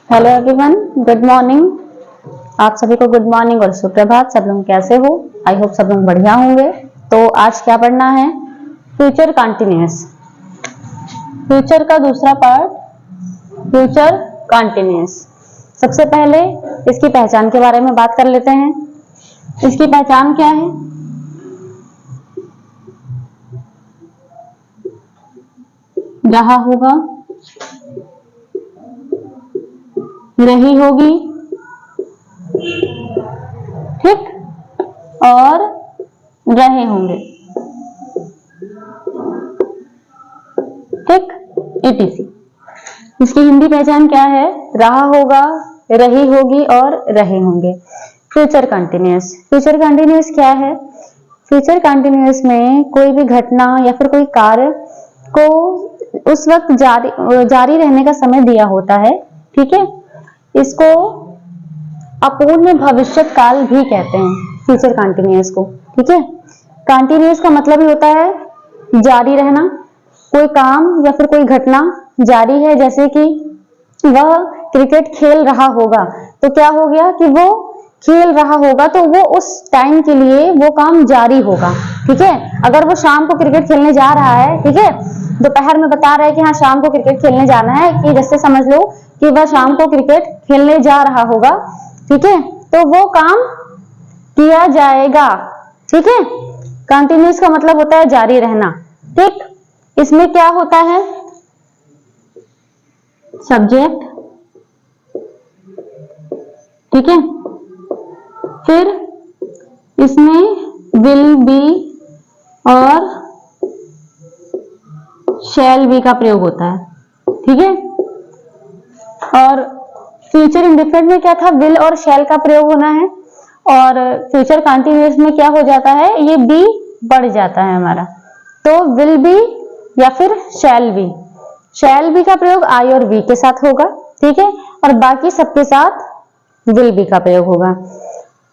Hello everyone, good morning. आप सभी को गुड मॉर्निंग और सुप्रभात। सब लोग कैसे हो? आई होप सब लोग बढ़िया होंगे। तो आज क्या पढ़ना है? Future continuous. फ्यूचर का दूसरा पार्ट, फ्यूचर कंटिन्यूअस। सबसे पहले इसकी पहचान के बारे में बात कर लेते हैं। इसकी पहचान क्या है? रहा होगा, रही होगी, ठीक, और रहे होंगे, ठीक, etc। इसकी हिंदी पहचान क्या है? रहा होगा, रही होगी और रहे होंगे। Future continuous. फ्यूचर कंटिन्यूअस क्या है? फ्यूचर कंटिन्यूअस में कोई भी घटना या फिर कोई कार्य को उस वक्त जारी रहने का समय दिया होता है, ठीक है। इसको अपूर्ण भविष्य काल भी कहते हैं, फ्यूचर कंटिन्यूअस को, ठीक है। कंटिन्यूअस का मतलब ही होता है जारी रहना। कोई काम या फिर कोई घटना जारी है, जैसे कि वह क्रिकेट खेल रहा होगा, तो क्या हो गया कि वो खेल रहा होगा, तो वो उस टाइम के लिए वो काम जारी होगा, ठीक है। अगर वो शाम को क्रिकेट खेलने जा रहा है, ठीक है, दोपहर में बता रहा है कि हाँ शाम को क्रिकेट खेलने जाना है, कि जैसे समझ लो कि वह शाम को क्रिकेट खेलने जा रहा होगा, ठीक है, तो वो काम किया जाएगा, ठीक है। कंटिन्यूअस का मतलब होता है जारी रहना, ठीक। इसमें क्या होता है? सब्जेक्ट, ठीक है। फिर इसमें विल बी और शैल बी का प्रयोग होता है, ठीक है। और फ्यूचर इंडेफिनिट में क्या था? विल और शैल का प्रयोग होना है। और फ्यूचर कंटिन्यूअस में क्या हो जाता है? ये बी बढ़ जाता है हमारा, तो विल बी या फिर शैल बी। शैल बी का प्रयोग आई और वी के साथ होगा, ठीक है, और बाकी सबके साथ विल बी का प्रयोग होगा,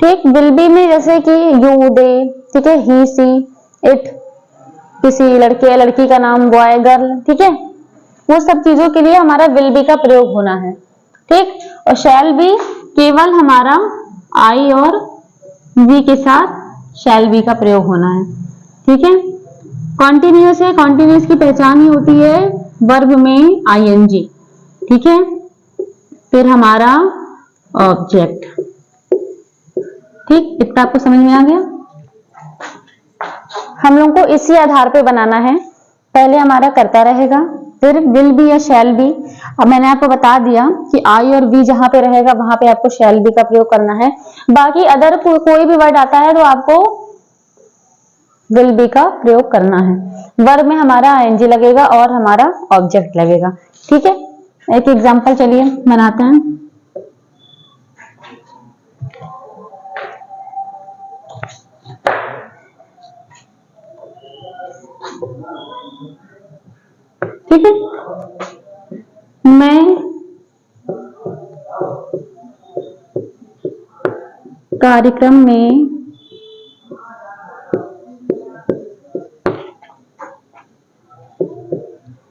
ठीक। विल बी में जैसे कि यू, दे, ठीक है, ही, सी, इट, किसी लड़के या लड़की का नाम, बॉय, गर्ल, ठीक है, वो सब चीजों के लिए हमारा विल बी का प्रयोग होना है, ठीक। और शैल बी केवल हमारा आई और वी के साथ शैल बी का प्रयोग होना है, ठीक है। कॉन्टिन्यूअस है, कॉन्टिन्यूअस की पहचान ही होती है वर्ब में आईएनजी, ठीक है। फिर हमारा ऑब्जेक्ट, ठीक। इतना आपको समझ में आ गया? हम लोग को इसी आधार पे बनाना है। पहले हमारा करता रहेगा, फिर विल बी या शैल बी। अब मैंने आपको बता दिया कि आई और वी जहां पे रहेगा वहां पे आपको शैल बी का प्रयोग करना है। बाकी अदर कोई भी वर्ड आता है तो आपको विल बी का प्रयोग करना है। वर्ब में हमारा आईएनजी लगेगा और हमारा ऑब्जेक्ट लगेगा, ठीक है। एक एग्जांपल चलिए बनाते हैं। ठीक है, मैं कार्यक्रम में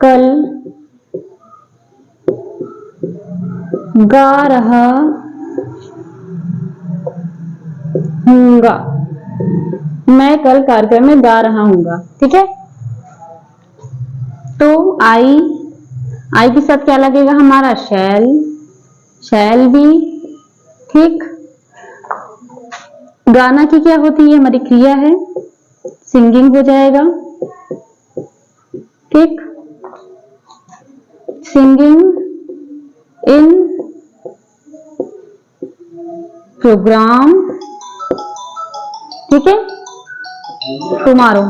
कल गा रहा हूंगा। मैं कल कार्यक्रम में गा रहा हूंगा, ठीक है। तो आई के साथ क्या लगेगा? हमारा शैल, शैल बी, ठीक। गाना की क्या होती है? हमारी क्रिया है, सिंगिंग हो जाएगा, ठीक। सिंगिंग इन प्रोग्राम, ठीक है, टुमारो।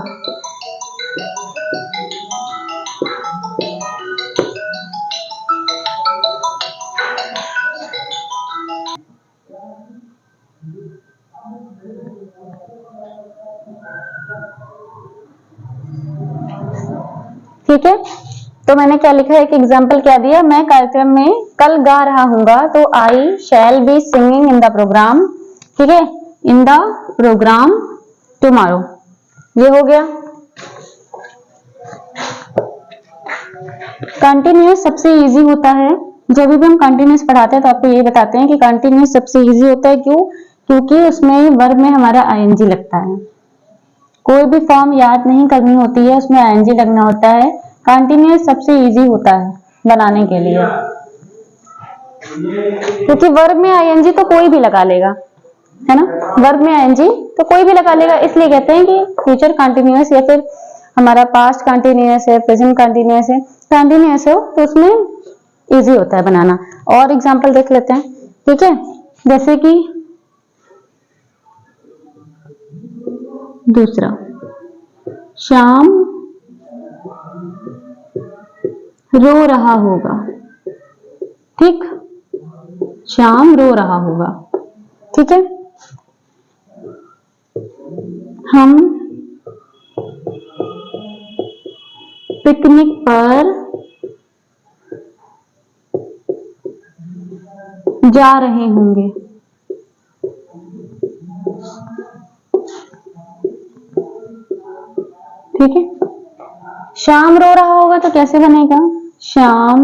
ठीक है, तो मैंने क्या लिखा है? एक एग्जाम्पल क्या दिया? मैं कार्यक्रम में कल गा रहा हूंगा, तो I shall be singing in the programme, ठीक है, इन द प्रोग्राम टुमारो। ये हो गया। कंटिन्यूअस सबसे इजी होता है जब भी हम कंटिन्यूअस पढ़ाते हैं तो आपको ये बताते हैं कि कंटिन्यूअस सबसे इजी होता है। क्यों? क्योंकि उसमें वर्ब में हमारा आईएनजी लगता है। कोई भी फॉर्म याद नहीं करनी होती है, उसमें आईएनजी लगना होता है। कंटिन्यूअस सबसे इजी होता है बनाने के लिए, क्योंकि वर्ब में आईएनजी तो कोई भी लगा लेगा, है ना। वर्ब में आईएनजी तो कोई भी लगा लेगा, इसलिए कहते हैं कि फ्यूचर कंटिन्यूअस या फिर हमारा पास्ट कंटिन्यूअस है, प्रेजेंट कंटिन्यूअस है, कंटिन्यूअस हो तो उसमें इजी होता है बनाना। और एग्जांपल देख लेते हैं, ठीक है। जैसे कि दूसरा, श्याम रो रहा होगा, ठीक, श्याम रो रहा होगा, ठीक है। हम पिकनिक पर जा रहे होंगे, ठीक है। श्याम रो रहा होगा तो कैसे बनेगा? श्याम,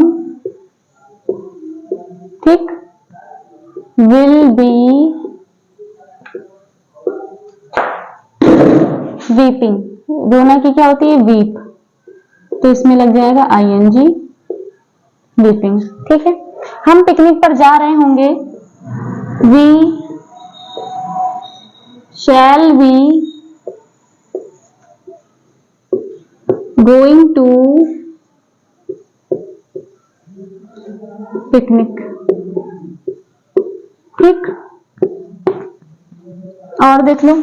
ठीक, विल बी वीपिंग। रोना की क्या होती है? वीप, तो इसमें लग जाएगा आईएनजी, वीपिंग, ठीक है। हम पिकनिक पर जा रहे होंगे, we shall be going to picnic, ठीक। और देख लो,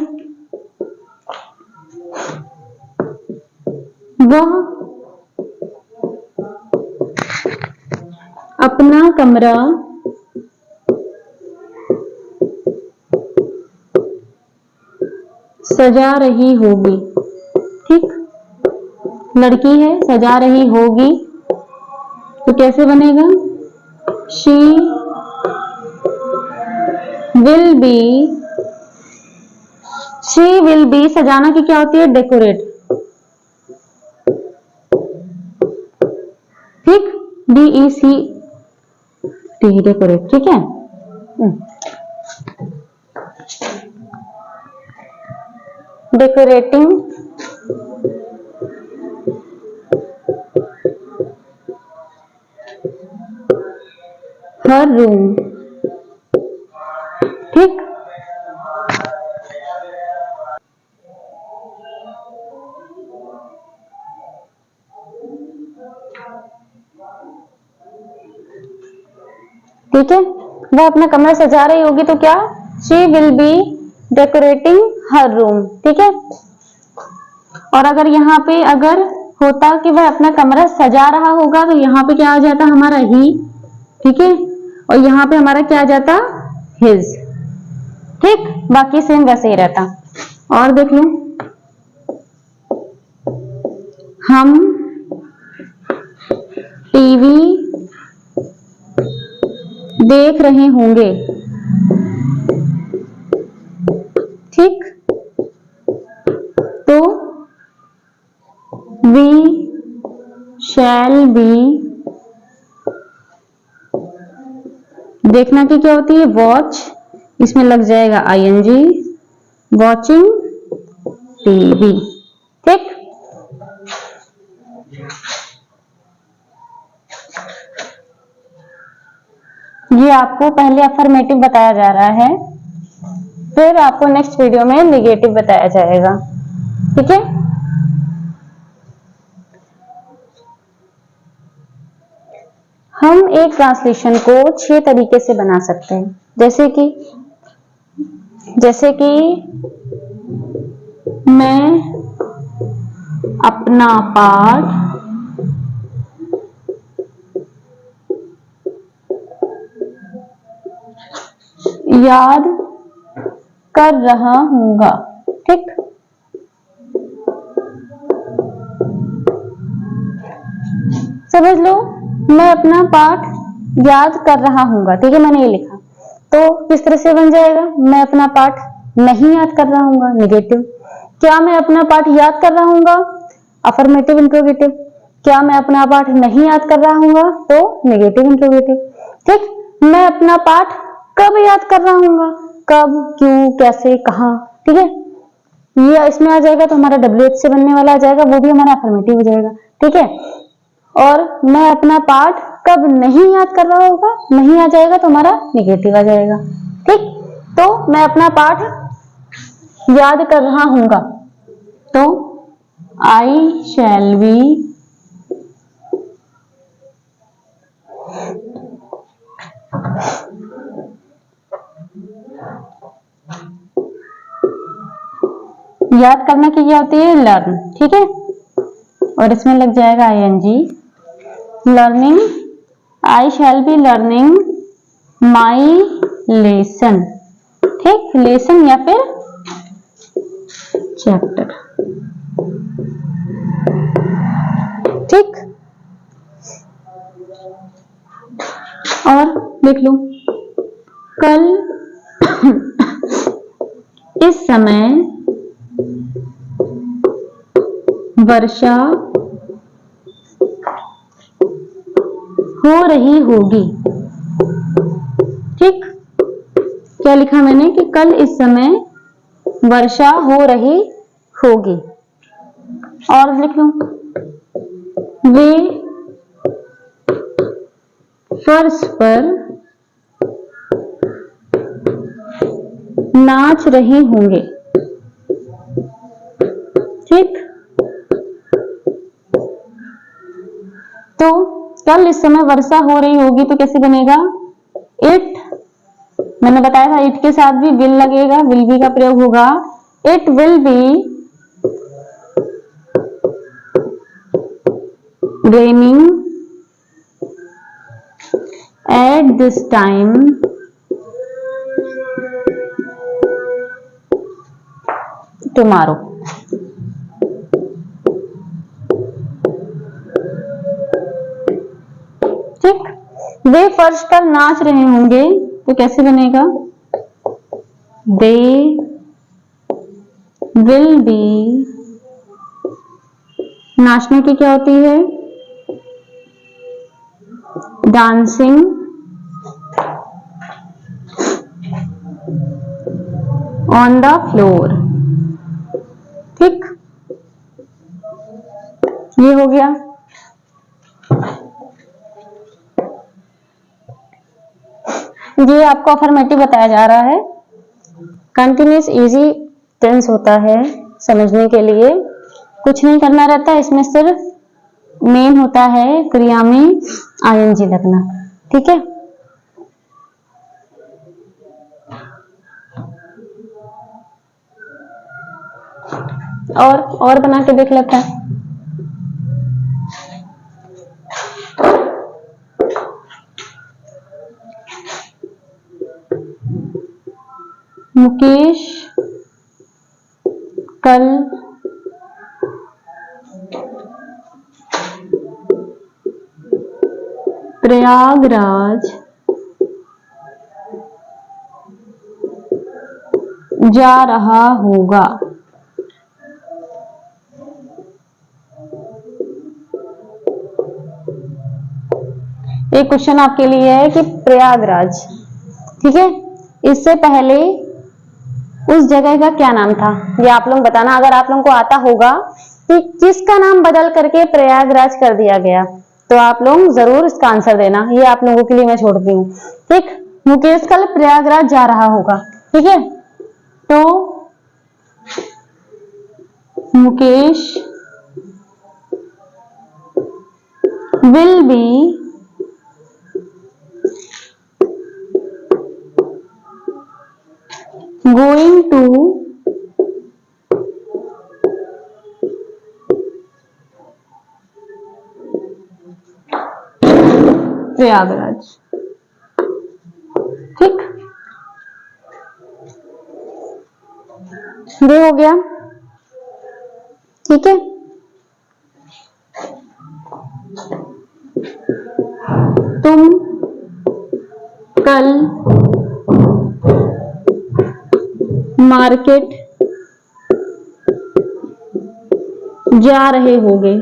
वह अपना कमरा सजा रही होगी, ठीक, लड़की है, सजा रही होगी, तो कैसे बनेगा? She will be, she will be, सजाना की क्या होती है? डेकोरेट, ठीक, DEC टी, डेकोरेट, ठीक है। डेकोरेटिंग हर रूम, ठीक। ठीक है, वह अपना कमरा सजा रही होगी, तो क्या? She will be decorating her room, ठीक है। और अगर यहाँ पे अगर होता कि वह अपना कमरा सजा रहा होगा, तो यहाँ पे क्या आ जाता? हमारा ही, ठीक है। और यहाँ पे हमारा क्या आ जाता? हिज, ठीक। बाकी सेम वैसे ही रहता। और देख लो, हम टीवी देख रहे होंगे, ठीक, तो वी शैल बी, देखना की क्या होती है? वॉच, इसमें लग जाएगा आईएनजी, वॉचिंग टीवी, ठीक। ये आपको पहले अफर्मेटिव बताया जा रहा है, फिर आपको नेक्स्ट वीडियो में नेगेटिव बताया जाएगा, ठीक है। हम एक ट्रांसलेशन को 6 तरीके से बना सकते हैं, जैसे कि मैं अपना पाठ याद कर रहा हूंगा, ठीक। समझ लो, मैं अपना पाठ याद कर रहा हूंगा, ठीक है, मैंने ये लिखा, तो किस तरह से बन जाएगा? मैं अपना पाठ नहीं याद कर रहा हूंगा, निगेटिव। क्या मैं अपना पाठ याद कर रहा हूंगा? Affirmative interrogative. क्या मैं अपना पाठ नहीं याद कर रहा हूंगा? तो नेगेटिव इंट्रोगेटिव। ठीक, मैं अपना पाठ कब याद कर रहा हूँ, कब, क्यों, कैसे, कहाँ, ठीक है। ये इसमें आ जाएगा तो हमारा WH से बनने वाला आ जाएगा, वो भी हमारा अफर्मेटिव हो जाएगा, ठीक है। और मैं अपना पाठ कब नहीं याद कर रहा होगा, नहीं आ जाएगा तो हमारा निगेटिव आ जाएगा, ठीक। तो मैं अपना पाठ याद कर रहा हूँगा, तो आई शैल बी याद करना की क्या होती है, लर्न, ठीक है। और इसमें लग जाएगा ING, learning, I shall be learning my lesson, ठीक, लेसन या फिर चैप्टर, ठीक। और देख लो, कल इस समय वर्षा हो रही होगी, ठीक। क्या लिखा मैंने कि कल इस समय वर्षा हो रही होगी। और लिख लो, वे फर्श पर नाच रहे होंगे, ठीक। तो कल इस समय वर्षा हो रही होगी तो कैसे बनेगा, इट, मैंने बताया था इट के साथ भी विल लगेगा, विल बी का प्रयोग होगा, it will be raining at this time tomorrow, ठीक। वे फर्श पर नाच रहे होंगे तो कैसे बनेगा, they will be, नाचने की क्या होती है, डांसिंग ऑन द फ्लोर, ठीक। ये हो गया। ये आपको अफर्मेटिव बताया जा रहा है, कंटिन्यूस इजी टेंस होता है, समझने के लिए कुछ नहीं करना रहता है, इसमें सिर्फ मेन होता है क्रिया में ING लगना, ठीक है। और बना के देख लेता है, मुकेश कल प्रयागराज जा रहा होगा, एक क्वेश्चन आपके लिए है कि प्रयागराज, ठीक है, इससे पहले उस जगह का क्या नाम था, ये आप लोग बताना। अगर आप लोगों को आता होगा कि किसका नाम बदल करके प्रयागराज कर दिया गया तो आप लोग जरूर इसका आंसर देना, ये आप लोगों के लिए मैं छोड़ती हूँ, ठीक। मुकेश कल प्रयागराज जा रहा होगा, ठीक है। तो Mukesh will be going to Prayagraj, ठीक। ये हो गया, ठीक है। तुम कल मार्केट जा रहे होगे,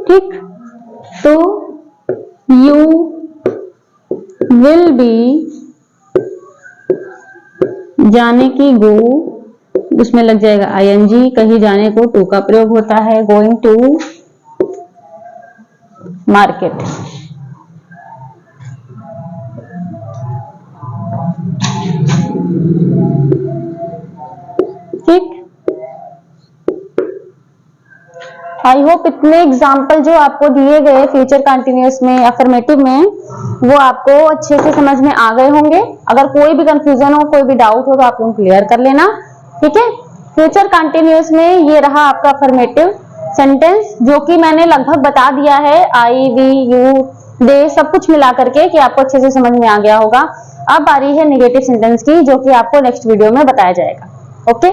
ठीक। तो यू विल बी, जाने की गो, उसमें लग जाएगा आईएनजी, कहीं जाने को टू का प्रयोग होता है, गोइंग टू मार्केट। ठीक, आई होप इतने एग्जाम्पल जो आपको दिए गए फ्यूचर कंटिन्यूअस में, अफर्मेटिव में, वो आपको अच्छे से समझ में आ गए होंगे। अगर कोई भी कंफ्यूजन हो, कोई भी डाउट हो तो आप उनको क्लियर कर लेना। ठीक है, फ्यूचर कंटिन्यूअस में ये रहा आपका अफर्मेटिव सेंटेंस, जो कि मैंने लगभग बता दिया है, आई, वी, यू, दे, सब कुछ मिला करके, कि आपको अच्छे से समझ में आ गया होगा। अब बारी है नेगेटिव सेंटेंस की, जो कि आपको नेक्स्ट वीडियो में बताया जाएगा। ओके।